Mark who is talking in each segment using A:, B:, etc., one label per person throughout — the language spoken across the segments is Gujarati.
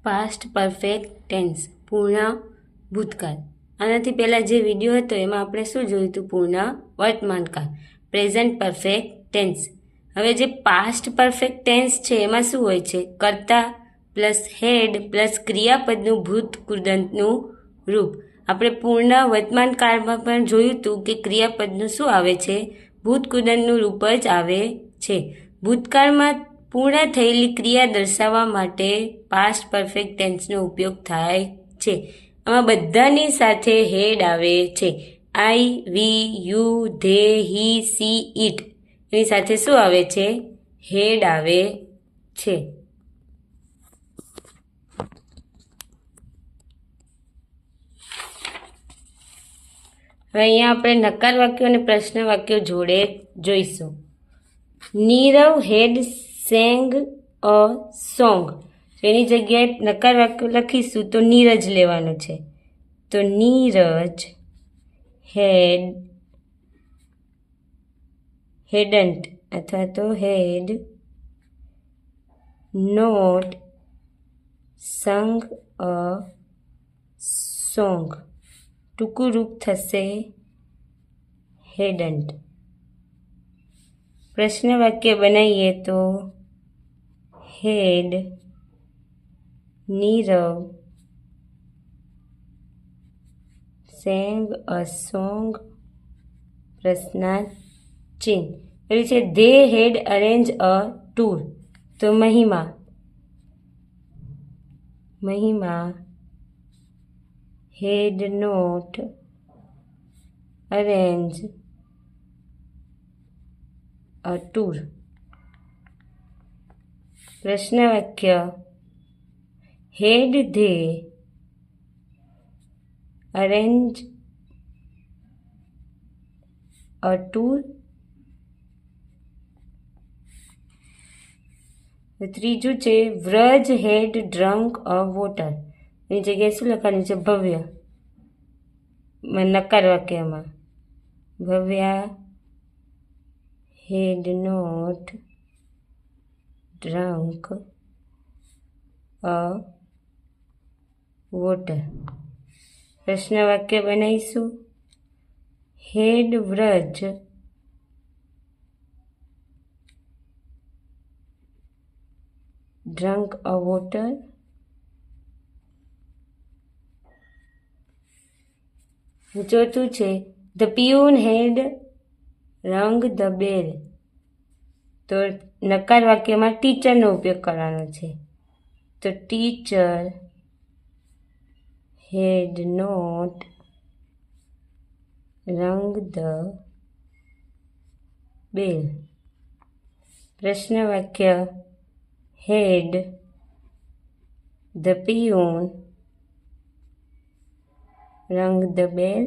A: પાસ્ટ પરફેક્ટ ટેન્સ પૂર્ણ ભૂતકાળ. આનાથી પહેલાં જે વિડીયો હતો એમાં આપણે શું જોયું હતું? પૂર્ણ વર્તમાનકાળ પ્રેઝન્ટ પરફેક્ટ ટેન્સ. હવે જે પાસ્ટ પરફેક્ટ ટેન્સ છે એમાં શું હોય છે? કર્તા પ્લસ હેડ પ્લસ ક્રિયાપદનું ભૂત કૃદંતનું રૂપ. આપણે પૂર્ણ વર્તમાનકાળમાં પણ જોયું હતું કે ક્રિયાપદનું શું આવે છે? ભૂત કૃદંતનું રૂપ જ આવે છે. ભૂતકાળમાં પૂર્ણ થયેલી ક્રિયા દર્શાવવા માટે પાસ્ટ પરફેક્ટ ટેન્સનો ઉપયોગ થાય છે. આમાં બધાની સાથે હેડ આવે છે. I, we, you, they, he, she, it એની સાથે શું આવે છે? હેડ આવે છે. હવે અહીંયા આપણે નકાર વાક્યો અને પ્રશ્ન વાક્યો જોડે જોઈશું. નીરવ હેડ સેંગ અ સોંગ. એની જગ્યાએ નકાર વાક્ય લખીશું તો નીરજ લેવાનું છે. તો નીરજ હેડન્ટ અથવા તો હેડ નોટ સંગ અ સોંગ. ટૂંકું રૂપ થશે હેડન્ટ. પ્રશ્ન વાક્ય બનાવીએ તો had Nirav sang a song પ્રશ્નાર્થ ચિહ્ન. એવી છે they had arrange a tour. તો Mahima had not arrange a tour. પ્રશ્ન વાક્ય had they arrange a tour. ત્રીજું છે Vraj had drunk a water. એની જગ્યાએ શું લખવાનું છે? ભવ્ય. નકાર વાક્યમાં Bhavya had not drunk a water. પ્રશ્ન વાક્ય બનાવીશું had Vraj drunk a water. ચોથું છે ધ પિયુન હેડ રંગ ધ બેલ. તો નકાર વાક્યમાં ટીચરનો ઉપયોગ કરવાનો છે. તો ટીચર હેડ નોટ રંગ ધ બેલ. પ્રશ્ન વાક્ય હેડ ધ પિયુન રંગ ધ બેલ.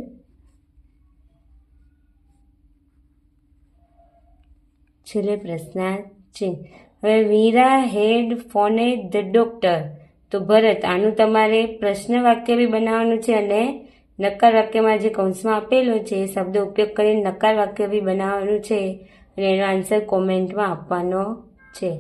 A: છેલ્લે પ્રશ્નાર્થ ચિહ્ન. હવે વીરા હેડ ફોને ધ ડોક્ટર. તો ભરત, આનું તમારે પ્રશ્ન વાક્ય બી બનાવવાનું છે અને નકાર વાક્યમાં જે કૌંસમાં આપેલો છે એ શબ્દ ઉપયોગ કરીને નકાર વાક્ય બી બનાવવાનું છે અને એનો આન્સર કોમેન્ટમાં આપવાનો છે.